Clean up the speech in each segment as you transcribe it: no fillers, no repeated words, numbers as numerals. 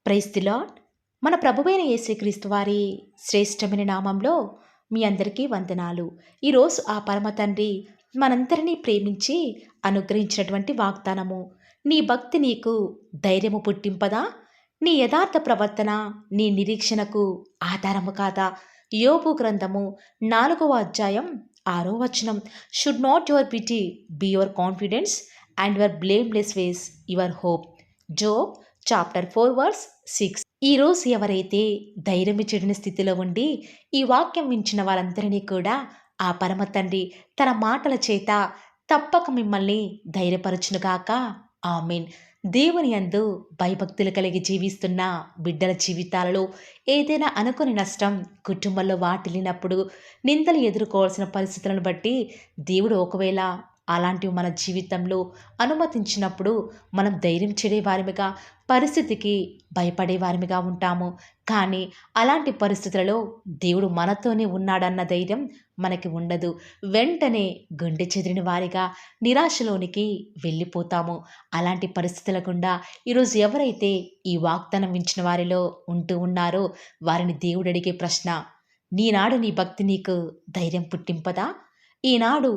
Praise the lord. మన ప్రభువైన యేసుక్రీస్తు వారి శ్రేష్టమైన నామంలో మీ అందరికీ వందనాలు. ఈరోజు ఆ పరమ తండ్రి మనందరినీ ప్రేమించి అనుగ్రహించినటువంటి వాగ్దానము. నీ భక్తి నీకు ధైర్యము పుట్టింపదా? నీ యథార్థ ప్రవర్తన నీ నిరీక్షణకు ఆధారము కాదా? యోబు గ్రంథము 4వ అధ్యాయం 6వ వచనం. Should not your pity be your confidence and your blameless ways your hope. Job chapter 4 verse 6. ఈరోజు ఎవరైతే ధైర్యం చెడిన స్థితిలో ఉండి ఈ వాక్యం వించిన వారందరినీ కూడా ఆ పరమ తండ్రి తన మాటల చేత తప్పక మిమ్మల్ని ధైర్యపరచునుగాక. ఆమేన్. దేవుని యందు భయభక్తులు కలిగి జీవిస్తున్న బిడ్డల జీవితాలలో ఏదైనా అనుకుని నష్టం కుటుంబంలో వాటిల్లినప్పుడు, నిందలు ఎదుర్కోవాల్సిన పరిస్థితులను బట్టి దేవుడు ఒకవేళ అలాంటివి మన జీవితంలో అనుమతించినప్పుడు మనం ధైర్యం చెడేవారిమిగా, పరిస్థితికి భయపడేవారిమిగా ఉంటాము. కానీ అలాంటి పరిస్థితులలో దేవుడు మనతోనే ఉన్నాడన్న ధైర్యం మనకి ఉండదు. వెంటనే గుండె చెదిరిన వారిగా నిరాశలోనికి వెళ్ళిపోతాము. అలాంటి పరిస్థితుల గుండా ఈరోజు ఎవరైతే ఈ వాగ్దానం వించిన వారిలో ఉంటూ ఉన్నారో వారిని దేవుడు అడిగే ప్రశ్న, నీనాడు నీ భక్తి నీకు ధైర్యం పుట్టింపదా? ఈనాడు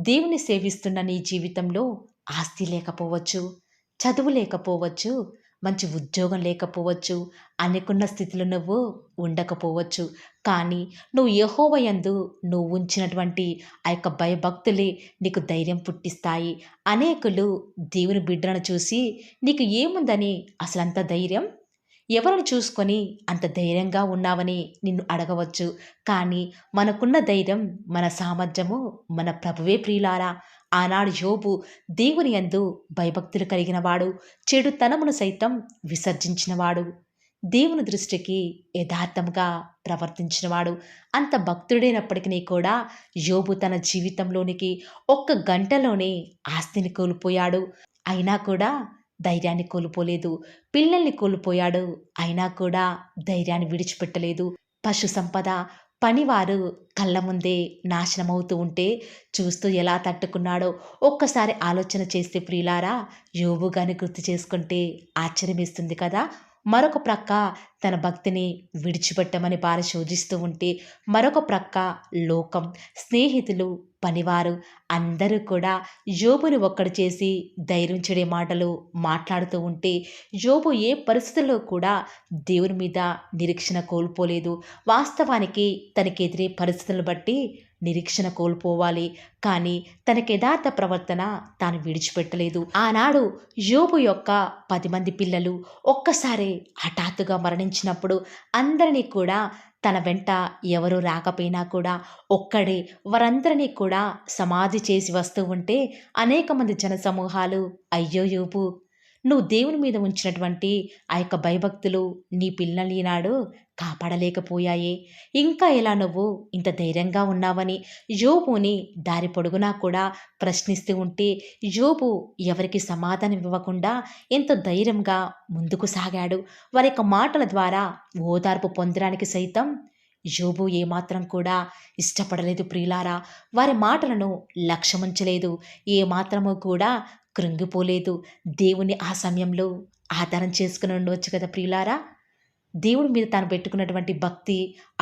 దేవుని సేవిస్తున్న నీ జీవితంలో ఆస్తి లేకపోవచ్చు, చదువు లేకపోవచ్చు, మంచి ఉద్యోగం లేకపోవచ్చు, అనుకున్న స్థితిలో నువ్వు ఉండకపోవచ్చు. కానీ నువ్వు యెహోవా యందు నువ్వు ఉంచినటువంటి ఆ యొక్క భయభక్తులే నీకు ధైర్యం పుట్టిస్తాయి. అనేకులు దేవుని బిడ్డలను చూసి నీకు ఏముందని అసలంత ధైర్యం, ఎవరిని చూసుకొని అంత ధైర్యంగా ఉన్నావని నిన్ను అడగవచ్చు. కానీ మనకున్న ధైర్యం, మన సామర్థ్యము మన ప్రభువే ప్రియులారా. ఆనాడు యోబు దేవుని యందు భయభక్తులు కలిగినవాడు, చెడుతనమును సైతం విసర్జించినవాడు, దేవుని దృష్టికి యథార్థముగా ప్రవర్తించినవాడు. అంత భక్తుడైనప్పటికీ కూడా యోబు తన జీవితంలోనికి ఒక్క గంటలోనే ఆస్తిని కోల్పోయాడు. అయినా కూడా ధైర్యాన్ని కోల్పోలేదు. పిల్లల్ని కోల్పోయాడు. అయినా కూడా ధైర్యాన్ని విడిచిపెట్టలేదు. పశు సంపద, పనివారు కళ్ళ ముందే నాశనమవుతూ ఉంటే చూస్తూ ఎలా తట్టుకున్నాడో ఒక్కసారి ఆలోచన చేస్తే ప్రియులారా, యోబు గాని గుర్తు చేసుకుంటే ఆశ్చర్యమేస్తుంది కదా. మరొక ప్రక్క తన భక్తిని విడిచిపెట్టమని భార్య శోధిస్తూ ఉంటే, మరొక ప్రక్క లోకం, స్నేహితులు, పనివారు అందరూ కూడా యోబుని ఒక్కడు చేసి ధైర్యం చెడే మాటలు మాట్లాడుతూ ఉంటే, యోబు ఏ పరిస్థితుల్లో కూడా దేవుని మీద నిరీక్షణ కోల్పోలేదు. వాస్తవానికి తనకి ఎదురే పరిస్థితులను బట్టి నిరీక్షణ కోల్పోవాలి, కానీ తనకి యథార్థ ప్రవర్తన తాను విడిచిపెట్టలేదు. ఆనాడు యోబు యొక్క 10 మంది పిల్లలు ఒక్కసారి హఠాత్తుగా మరణించినప్పుడు అందరినీ కూడా తన వెంట ఎవరు రాకపోయినా కూడా ఒక్కడే వారందరినీ కూడా సమాధి చేసి వస్తూ ఉంటే అనేక మంది జనసమూహాలు, అయ్యో యోబు, నువ్వు దేవుని మీద ఉంచినటువంటి ఆ యొక్క భయభక్తులు నీ పిల్లల్ని ఈనాడు కాపాడలేకపోయాయే, ఇంకా ఎలా నువ్వు ఇంత ధైర్యంగా ఉన్నావని యోబుని దారి పొడుగునా కూడా ప్రశ్నిస్తూ ఉంటే, యోబు ఎవరికి సమాధానం ఇవ్వకుండా ఎంతో ధైర్యంగా ముందుకు సాగాడు. వారి యొక్క మాటల ద్వారా ఓదార్పు పొందడానికి సైతం యోబు ఏమాత్రం కూడా ఇష్టపడలేదు ప్రియులారా. వారి మాటలను లక్ష్యముంచలేదు. ఏమాత్రము కూడా కృంగిపోలేదు. దేవుని ఆ సమయంలో ఆధారం చేసుకుని ఉండవచ్చు కదా ప్రియులారా. దేవుడి మీద తాను పెట్టుకున్నటువంటి భక్తి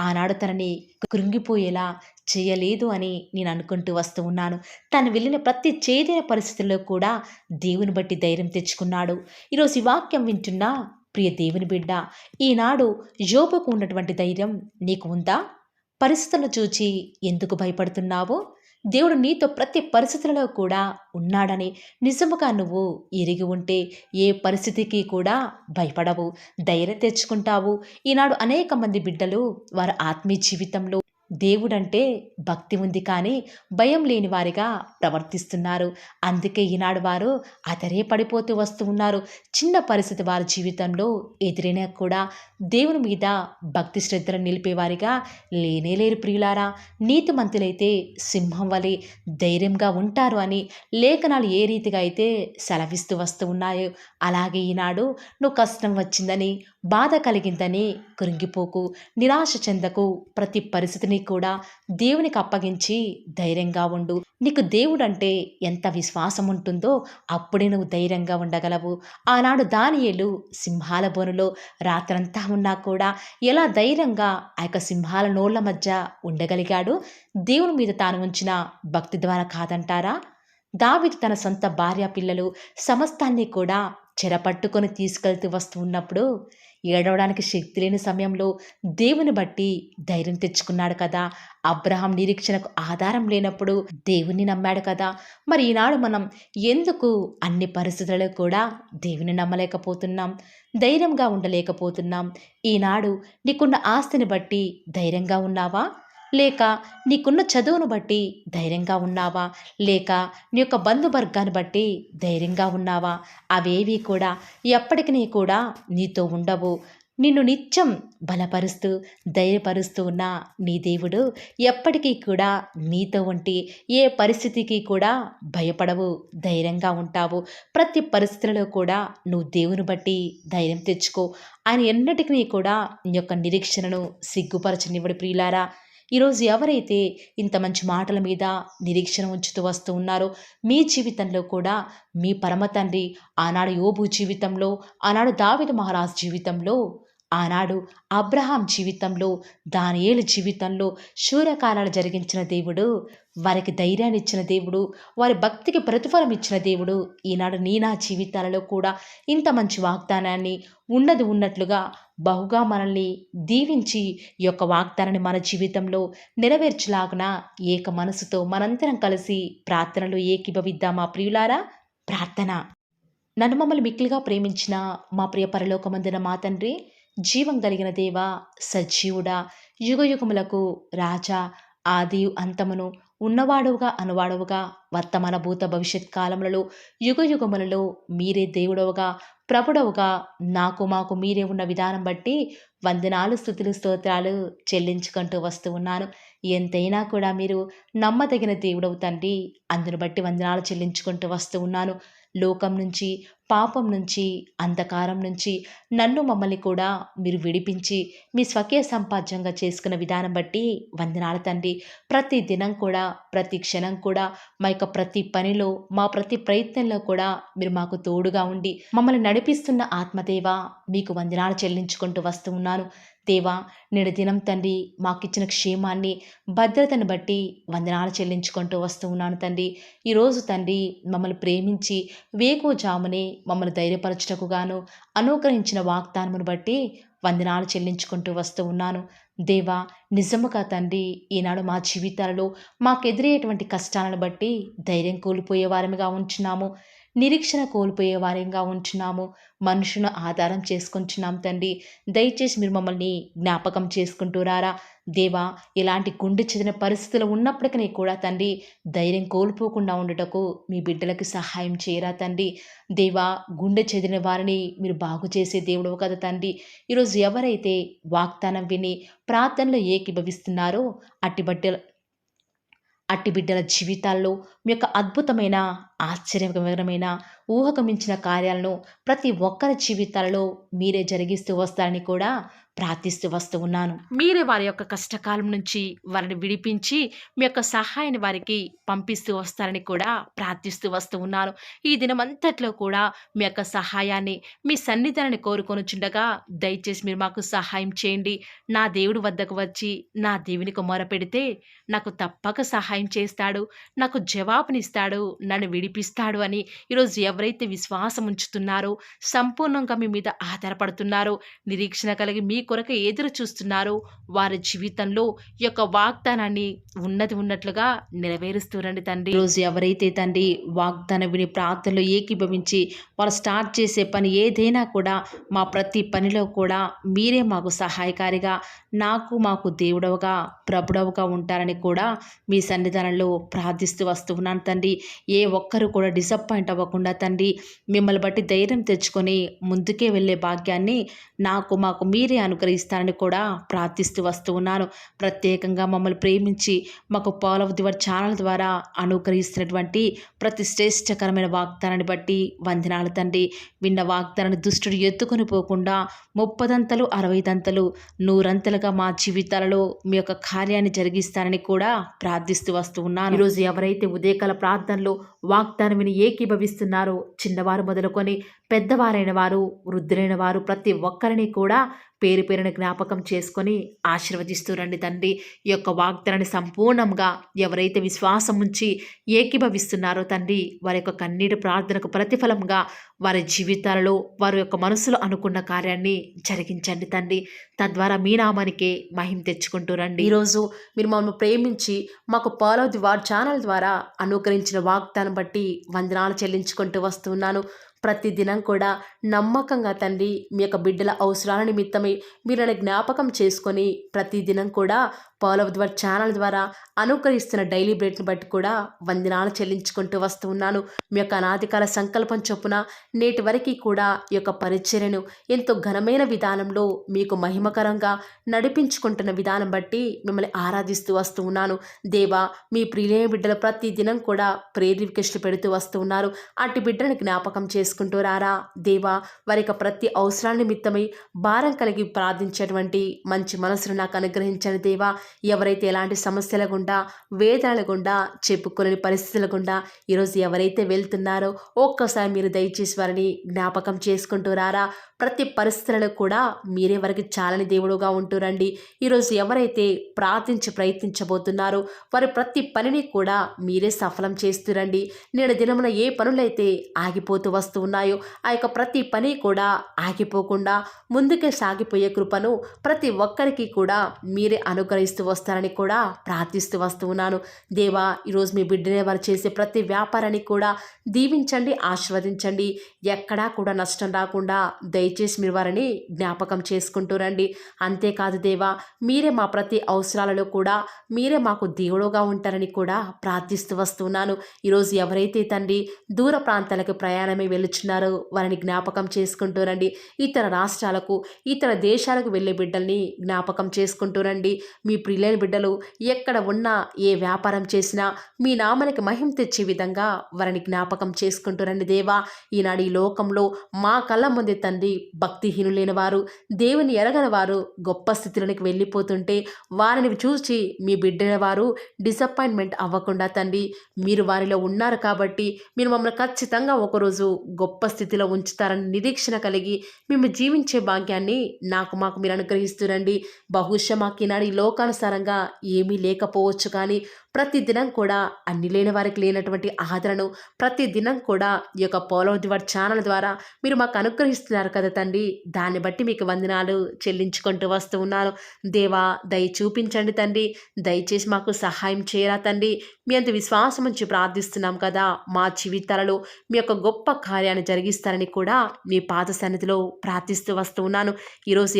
ఆనాడు తనని కృంగిపోయేలా చేయలేదు అని నేను అనుకుంటూ వస్తూ ఉన్నాను. తను వెళ్ళిన ప్రతి చేదైన పరిస్థితుల్లో కూడా దేవుని బట్టి ధైర్యం తెచ్చుకున్నాడు. ఈరోజు ఈ వాక్యం వింటున్న ప్రియ దేవుని బిడ్డ, ఈనాడు యోబుకు ఉన్నటువంటి ధైర్యం నీకు ఉందా? పరిస్థితులను చూచి ఎందుకు భయపడుతున్నావు? దేవుడు నీతో ప్రతి పరిస్థితులలో కూడా ఉన్నాడని నిజముగా నువ్వు ఎరిగి ఉంటే ఏ పరిస్థితికి కూడా భయపడవు, ధైర్యం తెచ్చుకుంటావు. ఈనాడు అనేక మంది బిడ్డలు వారి ఆత్మీయ జీవితంలో దేవుడంటే భక్తి ఉంది కానీ భయం లేని వారిగా ప్రవర్తిస్తున్నారు. అందుకే ఈనాడు వారు అదరే పడిపోతూ వస్తూ ఉన్నారు. చిన్న పరిస్థితి వారి జీవితంలో ఎదురైనా కూడా దేవుని మీద భక్తి శ్రద్ధలు నిలిపేవారిగా లేనేలేరు ప్రియులారా. నీతిమంతులైతే సింహం వలె ధైర్యంగా ఉంటారు అని లేఖనాలు ఏ రీతిగా అయితే సెలవిస్తూ వస్తూ ఉన్నాయో, అలాగే ఈనాడు నువ్వు కష్టం వచ్చిందని, బాధ కలిగిందని కృంగిపోకు, నిరాశ చెందకు. ప్రతి పరిస్థితిని అంతటినీ కూడా దేవునికి అప్పగించి ధైర్యంగా ఉండు. నీకు దేవుడంటే ఎంత విశ్వాసం ఉంటుందో అప్పుడే నువ్వు ధైర్యంగా ఉండగలవు. ఆనాడు దానియేలు సింహాల బోనులో రాత్రంతా ఉన్నా కూడా ఎలా ధైర్యంగా ఆ యొక్క సింహాల నోళ్ల మధ్య ఉండగలిగాడు? దేవుని మీద తాను ఉంచిన భక్తి ద్వారా కాదంటారా? దావీదు తన సొంత భార్య పిల్లలు సమస్తాన్ని కూడా చెరపట్టుకొని తీసుకెళ్తూ వస్తూ ఉన్నప్పుడు ఏడవడానికి శక్తి లేని సమయంలో దేవుని బట్టి ధైర్యం తెచ్చుకున్నాడు కదా. అబ్రహాం నిరీక్షణకు ఆధారం లేనప్పుడు దేవుణ్ణి నమ్మాడు కదా. మరి ఈనాడు మనం ఎందుకు అన్ని పరిస్థితులలో కూడా దేవుని నమ్మలేకపోతున్నాం, ధైర్యంగా ఉండలేకపోతున్నాం? ఈనాడు నీకున్న ఆస్తిని బట్టి ధైర్యంగా ఉన్నావా? లేక నీకున్న చదువును బట్టి ధైర్యంగా ఉన్నావా? లేక నీ యొక్క బంధువర్గాన్ని బట్టి ధైర్యంగా ఉన్నావా? అవేవి కూడా ఎప్పటికీ కూడా నీతో ఉండవు. నిన్ను నిత్యం బలపరుస్తూ ధైర్యపరుస్తూ ఉన్న నీ దేవుడు ఎప్పటికీ కూడా నీతో ఉండి ఏ పరిస్థితికి కూడా భయపడవు, ధైర్యంగా ఉంటావు. ప్రతి పరిస్థితులలో కూడా నువ్వు దేవుని బట్టి ధైర్యం తెచ్చుకో. ఆయన ఎన్నటికీ కూడా నీ యొక్క నిరీక్షణను సిగ్గుపరచనివ్వడు ప్రియులారా. ఈరోజు ఎవరైతే ఇంత మంచి మాటల మీద నిరీక్షణ ఉంచుతూ వస్తూ ఉన్నారో మీ జీవితంలో కూడా మీ పరమ తండ్రి ఆనాడు యోబు జీవితంలో, ఆనాడు దావీదు మహారాజు జీవితంలో, ఆనాడు అబ్రహాం జీవితంలో, దానియేలు జీవితంలో శూరకార్యాలు జరిగించిన దేవుడు, వారికి ధైర్యాన్ని ఇచ్చిన దేవుడు, వారి భక్తికి ప్రతిఫలం ఇచ్చిన దేవుడు ఈనాడు నీ నా జీవితాలలో కూడా ఇంత మంచి వాగ్దానాన్ని ఉన్నది ఉన్నట్లుగా బహుగా మనల్ని దీవించి ఈ యొక్క వాగ్దానాన్ని మన జీవితంలో నెరవేర్చులాగున ఏక మనసుతో మనందరం కలిసి ప్రార్థనలో ఏకీభవిద్దామా ప్రియులారా? ప్రార్థన. నన్ను మమ్మల్ని మిక్కిలిగా ప్రేమించిన మా ప్రియ పరలోకమందున మా తండ్రి, జీవం కలిగిన దేవా, సజీవుడా, యుగయుగములకు రాజా, ఆదియు అంతమును, ఉన్నవాడవుగా అనువాడవుగా, వర్తమాన భూత భవిష్యత్ కాలములలో యుగయుగములలో మీరే దేవుడవుగా ప్రభుడవుగా నాకు మాకు మీరే ఉన్న విధానం బట్టి వందనాలు స్తుతులు స్తోత్రాలు చెల్లించుకుంటూ వస్తూ ఉన్నాను. ఎంతైనా కూడా మీరు నమ్మదగిన దేవుడవు తండ్రి, అందును బట్టి వందనాలు చెల్లించుకుంటూ వస్తూ ఉన్నాను. లోకం నుంచి, పాపం నుంచి, అంధకారం నుంచి నన్ను మమ్మల్ని కూడా మీరు విడిపించి మీ స్వకీయ సంపాద్యంగా చేసుకున్న విధానం బట్టి వందనాలు తండ్రి. ప్రతి దినం కూడా, ప్రతి క్షణం కూడా, మా యొక్క ప్రతి పనిలో, మా ప్రతి ప్రయత్నంలో కూడా మీరు మాకు తోడుగా ఉండి మమ్మల్ని నడిపిస్తున్న ఆత్మదేవ మీకు వందనాలు చెల్లించుకుంటూ వస్తూ ఉన్నాను. దేవా, నేడు దినం తండ్రి మాకిచ్చిన క్షేమాన్ని, భద్రతను బట్టి వందనాలు చెల్లించుకుంటూ వస్తూ ఉన్నాను తండ్రి. ఈరోజు తండ్రి మమ్మల్ని ప్రేమించి వేకువజామునే మమ్మల్ని ధైర్యపరచుటకు గాను అనుగ్రహించిన వాగ్దానమును బట్టి వందనాలు చెల్లించుకుంటూ వస్తూ ఉన్నాను. దేవా, నిజముగా తండ్రి ఈనాడు మా జీవితాలలో మాకెదురయ్యేటువంటి కష్టాలను బట్టి ధైర్యం కోల్పోయే వారముగా ఉంచున్నాము, నిరీక్షణ కోల్పోయే వారంగా ఉంచున్నాము, మనుషును ఆధారం చేసుకుంటున్నాం తండ్రి. దయచేసి మీరు మమ్మల్ని జ్ఞాపకం చేసుకుంటూ రారా దేవా. ఇలాంటి గుండె చెదిన పరిస్థితులు ఉన్నప్పటికీ కూడా తండ్రి ధైర్యం కోల్పోకుండా ఉండటకు మీ బిడ్డలకు సహాయం చేయరా తండ్రి. దేవా, గుండె చెదిరిన వారిని మీరు బాగు చేసే దేవుడు కదా తండ్రి. ఈరోజు ఎవరైతే వాగ్దానం విని ప్రార్థనలో ఏకీభవిస్తున్నారో అట్టి బిడ్డల జీవితాల్లో మీ యొక్క అద్భుతమైన, ఆశ్చర్యకరమైన, ఊహకు మించిన కార్యాలను ప్రతి ఒక్కరి జీవితాలలో మీరే జరిగిస్తూ వస్తారని కూడా ప్రార్థిస్తూ వస్తూ ఉన్నాను. మీరే వారి యొక్క కష్టకాలం నుంచి వారిని విడిపించి మీ యొక్క సహాయాన్ని వారికి పంపిస్తూ వస్తారని కూడా ప్రార్థిస్తూ వస్తూ ఉన్నాను. ఈ దినమంతట్లో కూడా మీ యొక్క సహాయాన్ని, మీ సన్నిధానాన్ని కోరుకొనుచుండగా దయచేసి మీరు మాకు సహాయం చేయండి. నా దేవుడి వద్దకు వచ్చి నా దేవునికి మొరపెడితే నాకు తప్పక సహాయం చేస్తాడు, నాకు జవాబునిస్తాడు, నన్ను విడిపిస్తాడు అని ఈరోజు ఎవరైతే విశ్వాసం ఉంచుతున్నారో, సంపూర్ణంగా మీ మీద ఆధారపడుతున్నారో, నిరీక్షణ కలిగి మీ కొరకు ఎదురు చూస్తున్నారో వారి జీవితంలో ఈ యొక్క వాగ్దానాన్ని ఉన్నది ఉన్నట్లుగా నెరవేరుస్తూరండి తండ్రి. ఈరోజు ఎవరైతే తండ్రి వాగ్దానం విని ప్రార్థనలో ఏకీభవించి వారు స్టార్ట్ చేసే పని ఏదైనా కూడా మా ప్రతి పనిలో కూడా మీరే మాకు సహాయకారిగా, నాకు మాకు దేవుడవుగా ప్రభుడవుగా ఉంటారని కూడా మీ సన్నిధానంలో ప్రార్థిస్తూ వస్తూ ఉన్నాను తండ్రి. ఏ ఒక్కరు కూడా డిసప్పాయింట్ అవ్వకుండా తండ్రి మిమ్మల్ని బట్టి ధైర్యం తెచ్చుకొని ముందుకే వెళ్ళే భాగ్యాన్ని నాకు మాకు మీరే అనుగ్రహిస్తారని కూడా ప్రార్థిస్తూ వస్తూ ఉన్నాను. ప్రత్యేకంగా మమ్మల్ని ప్రేమించి మాకు Paul of the Word channel ద్వారా అనుగ్రహిస్తున్నటువంటి ప్రతి శ్రేష్టకరమైన వాగ్దానాన్ని బట్టి వందనాలు తండ్రి. విన్న వాగ్దానాన్ని దుష్టుడు ఎత్తుకొని పోకుండా 30 60 100 మా జీవితాలలో మీ యొక్క కార్యాన్ని జరిగిస్తారని కూడా ప్రార్థిస్తూ వస్తూ ఉన్నాను. ఈరోజు ఎవరైతే ఉదయకాల ప్రార్థనలో వాగ్దానం విని ఏకీభవిస్తున్నారో చిన్నవారు మొదలుకొని పెద్దవారైన వారు, వృద్ధులైన వారు ప్రతి ఒక్కరిని కూడా పేరు పేరున జ్ఞాపకం చేసుకొని ఆశీర్వదిస్తూ రండి తండ్రి. ఈ యొక్క వాగ్దానాన్ని సంపూర్ణంగా ఎవరైతే విశ్వాసం ఉంచి ఏకీభవిస్తున్నారో తండ్రి, వారి యొక్క కన్నీటి ప్రార్థనకు ప్రతిఫలంగా వారి జీవితాలలో వారి యొక్క మనసులో అనుకున్న కార్యాన్ని జరిగించండి తండ్రి. తద్వారా మీ నామానికే మహిమ తెచ్చుకుంటూ రండి. ఈరోజు మీరు మమ్మల్ని ప్రేమించి మాకు Paul of the Word channel ద్వారా అనుగ్రహించిన వాగ్దానం బట్టి వందనాలు చెల్లించుకుంటూ వస్తున్నాను. ప్రతిదినం కూడా నమ్మకంగా తండ్రి మీ యొక్క బిడ్డల అవసరాల నిమిత్తమై మీరు నన్ను జ్ఞాపకం చేసుకొని ప్రతిదినం కూడా Paul of the Word channel ద్వారా అనుగ్రహిస్తున్న డైలీ బ్రెడ్ని బట్టి కూడా వందనాలు చెల్లించుకుంటూ వస్తూ ఉన్నాను. మీ యొక్క అనాదికాల సంకల్పం చొప్పున నేటి వరకు కూడా ఈ యొక్క పరిచర్యను ఎంతో ఘనమైన విధానంలో మీకు మహిమకరంగా నడిపించుకుంటున్న విధానం బట్టి మిమ్మల్ని ఆరాధిస్తూ వస్తూ ఉన్నాను. దేవా, మీ ప్రియులైన బిడ్డలు ప్రతి దినం కూడా ప్రేయర్ రిక్వెస్ట్లు పెడుతూ వస్తూ ఉన్నారు. అట్టి బిడ్డను జ్ఞాపకం చేసుకుంటూ రారా దేవా. వారి యొక్క ప్రతి అవసరాల నిమిత్తమై భారం కలిగి ప్రార్థించేటువంటి మంచి మనసును నాకు అనుగ్రహించండి దేవా. ఎవరైతే ఎలాంటి సమస్యల గుండా, వేదనల గుండా, చెప్పుకోలేని పరిస్థితుల గుండా ఈరోజు ఎవరైతే వెళ్తున్నారో ఒక్కసారి మీరు దయచేసి వారిని జ్ఞాపకం చేసుకుంటూ రారా. ప్రతి పరిస్థితులలో కూడా మీరే వారికి చాలని దేవుడుగా ఉంటూరండి. ఈరోజు ఎవరైతే ప్రయత్నించబోతున్నారో వారి ప్రతి పనిని కూడా మీరే సఫలం చేస్తురండి. నేడు దినమున ఏ పనులైతే ఆగిపోతూ వస్తూ ఉన్నాయో ఆ యొక్క ప్రతి పని కూడా ఆగిపోకుండా ముందుకే సాగిపోయే కృపను ప్రతి ఒక్కరికి కూడా మీరే అనుగ్రహిస్తూ వస్తారని కూడా ప్రార్థిస్తూ వస్తూ ఉన్నాను. దేవా, ఈరోజు మీ బిడ్డనే వారు చేసే ప్రతి వ్యాపారాన్ని కూడా దీవించండి, ఆశీర్వదించండి. ఎక్కడా కూడా నష్టం రాకుండా దయచేసి మీరు వారిని జ్ఞాపకం చేసుకుంటూ రండి. అంతేకాదు దేవా, మీరే మా ప్రతి అవసరాలలో కూడా మీరే మాకు దేవుడుగా ఉంటారని కూడా ప్రార్థిస్తూ వస్తున్నాను. ఈరోజు ఎవరైతే తండ్రి దూర ప్రాంతాలకు ప్రయాణమై వెళ్ళుచున్నారో వారిని జ్ఞాపకం చేసుకుంటూ రండి. ఇతర రాష్ట్రాలకు, ఇతర దేశాలకు వెళ్ళే బిడ్డల్ని జ్ఞాపకం చేసుకుంటూ రండి. మీ ప్రియులైన బిడ్డలు ఎక్కడ ఉన్నా, ఏ వ్యాపారం చేసినా మీ నామానికి మహిమ తెచ్చే విధంగా వారిని జ్ఞాపకం చేసుకుంటూ రండి దేవా. ఈనాడు ఈ లోకంలో మా కళ్ళ ముందే తండ్రి భక్తిహీనులైన వారు, దేవుని ఎరగని వారు గొప్ప స్థితిలోనికి వెళ్ళిపోతుంటే వారిని చూసి మీ బిడ్డల వారు డిసప్పాయింట్మెంట్ అవ్వకుండా తండ్రి మీరు వారిలో ఉన్నారు కాబట్టి మీరు మమ్మల్ని ఖచ్చితంగా ఒకరోజు గొప్ప స్థితిలో ఉంచుతారని నిరీక్షణ కలిగి మేము జీవించే భాగ్యాన్ని మాకు మీరు అనుగ్రహిస్తురండి. బహుశా మాకు ఈనాడు ఈ లోకానుసారంగా ఏమీ లేకపోవచ్చు, కానీ ప్రతిదినం కూడా అన్ని లేని వారికి లేనటువంటి ఆదరణను ప్రతిదినం కూడా ఈ యొక్క Paul of the Word channel ద్వారా మీరు మాకు అనుగ్రహిస్తున్నారు కదా తండ్రి. దాన్ని బట్టి మీకు వందనాలు చెల్లించుకుంటూ వస్తూ ఉన్నాను. దేవా, దయ చూపించండి తండ్రి. దయచేసి మాకు సహాయం చేయరా తండ్రి. మీ అంత విశ్వాసం నుంచి ప్రార్థిస్తున్నాం కదా. మా జీవితాలలో మీ యొక్క గొప్ప కార్యాన్ని జరిగిస్తారని కూడా మీ పాద సన్నిధిలో ప్రార్థిస్తూ వస్తూ ఉన్నాను. ఈరోజు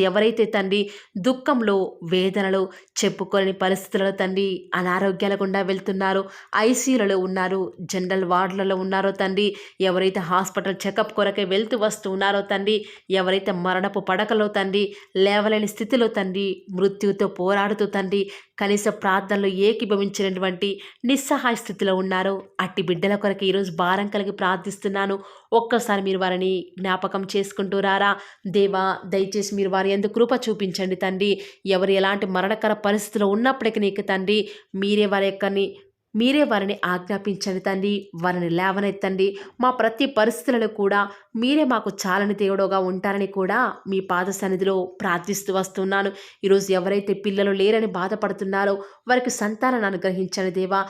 ఎవరైతే తండ్రి దుఃఖంలో, వేదనలో, చెప్పుకోలేని పరిస్థితులలో తండ్రి అనారోగ్యాల గుండా వెళ్తున్నారో, ఐసీయూలలో ఉన్నారు, జనరల్ వార్డులలో ఉన్నారో తండ్రి, ఎవరైతే హాస్పిటల్ చెకప్ కొరకే వెళ్తూ వస్తూ ఉన్నారో తండ్రి, ఎవరైతే మరణపు పడకలో తండ్రి లేవలేని స్థితిలో తండ్రి మృత్యుతో పోరాడుతూ తండ్రి కనీస ప్రార్థనలో ఏకీభవించినటువంటి నిస్సహాయ స్థితిలో ఉన్నారో అట్టి బిడ్డల కొరకు ఈరోజు భారం కలిగి ప్రార్థిస్తున్నాను. ఒక్కసారి మీరు వారిని జ్ఞాపకం చేసుకుంటూ రారా దేవా. దయచేసి మీరు వారి యందు కృప చూపించండి తండ్రి. ఎవరు ఎలాంటి మరణకర పరిస్థితిలో ఉన్నప్పటికీ నీకు తండ్రి మీరే వారిని ఆజ్ఞాపించండి తండ్రి. వారిని లేవనెత్తండి. మా ప్రతి పరిస్థితులలో కూడా మీరే మాకు చాలని దేవుడుగా ఉంటారని కూడా మీ పాద సన్నిధిలో ప్రార్థిస్తూ వస్తున్నాను. ఈరోజు ఎవరైతే పిల్లలు లేరని బాధపడుతున్నారో వారికి సంతానాన్ని అనుగ్రహించండి దేవా.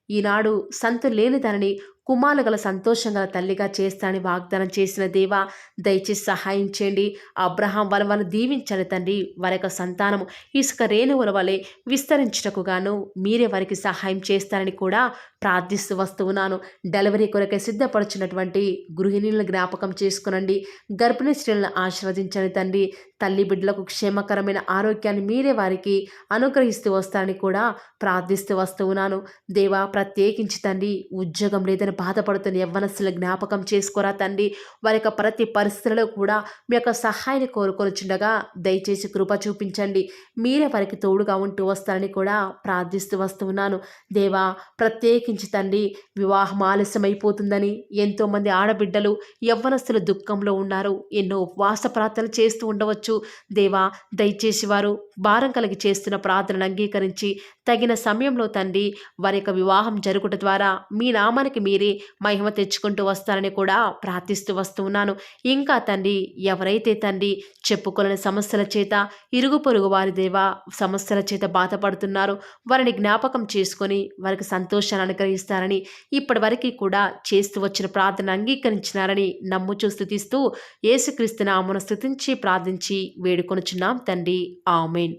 ఈనాడు సంతు లేని దానిని కుమారులు గల సంతోషం గల తల్లిగా చేస్తానని వాగ్దానం చేసిన దేవా, దయచేసి సహాయం చేయండి. అబ్రహాం వాళ్ళను దీవించండి తండ్రి. వారి యొక్క సంతానము ఇసుక రేణువుల వలె విస్తరించుటకు గాను మీరే వారికి సహాయం చేస్తారని కూడా ప్రార్థిస్తూ వస్తూ ఉన్నాను. డెలివరీ కొరకే సిద్ధపడుచున్నటువంటి గృహిణులను జ్ఞాపకం చేసుకునండి. గర్భిణీ స్త్రీలను ఆశీర్వదించండి తండ్రి. తల్లి బిడ్డలకు క్షేమకరమైన ఆరోగ్యాన్ని మీరే వారికి అనుగ్రహిస్తూ వస్తారని కూడా ప్రార్థిస్తూ వస్తూ ఉన్నాను దేవా. ప్రత్యేకించి తండ్రి ఉద్యోగం లేదని బాధపడుతున్న యవ్వనస్తుల జ్ఞాపకం చేసుకోరా తండ్రి. వారి యొక్క ప్రతి పరిస్థితులలో కూడా మీ యొక్క సహాయాన్ని కోరుకొనుచుండగా దయచేసి కృప చూపించండి. మీరే వారికి తోడుగా ఉంటూ వస్తారని కూడా ప్రార్థిస్తూ వస్తున్నాను. దేవా, ప్రత్యేకించి తండ్రి, వివాహం ఆలస్యమైపోతుందని ఎంతోమంది ఆడబిడ్డలు యవ్వనస్తులు దుఃఖంలో ఉన్నారు. ఎన్నో ఉపవాస ప్రార్థనలు చేస్తూ ఉండవచ్చు. దేవా, దయచేసి వారు భారం కలిగి చేస్తున్న ప్రార్థనను అంగీకరించి తగిన సమయంలో తండ్రి వారి యొక్క వివాహం జరుగుట ద్వారా మీ నామానికి మీరే మహిమ తెచ్చుకుంటూ వస్తారని కూడా ప్రార్థిస్తూ వస్తున్నాను. ఇంకా తండ్రి, ఎవరైతే తండ్రి చెప్పుకోలేని సమస్యల చేత, ఇరుగు పొరుగు వారి దేవా సమస్యల చేత బాధపడుతున్నారో వారిని జ్ఞాపకం చేసుకొని వారికి సంతోషాన్ని అనుగ్రహిస్తారని, ఇప్పటి వరకు కూడా చేస్తూ వచ్చిన ప్రార్థన అంగీకరించినారని నమ్ముచూ స్తుతిస్తూ యేసుక్రీస్తు నామమున స్తుతించి ప్రార్థించి వేడుకొనుచున్నాం తండ్రి. ఆమేన్.